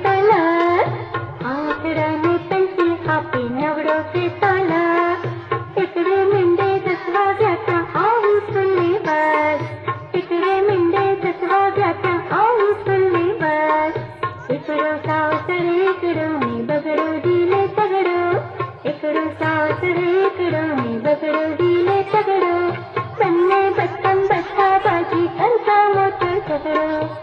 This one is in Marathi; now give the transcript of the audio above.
ताला, आंकड़ा में पेंसिल कापी नवड़ों के ताला, इकडे मिंडे 10 वाजता आऊ सुनली बस, इकडे मिंडे 10 वाजता आऊ सुनली बस, इकडो सावतर इकडो मी बगडो दिले तगडो, इकडो सावतर इकडो मी बगडो दिले तगडो, बन्ने बच्चन बच्चा बाजी करता मोठं तगडो.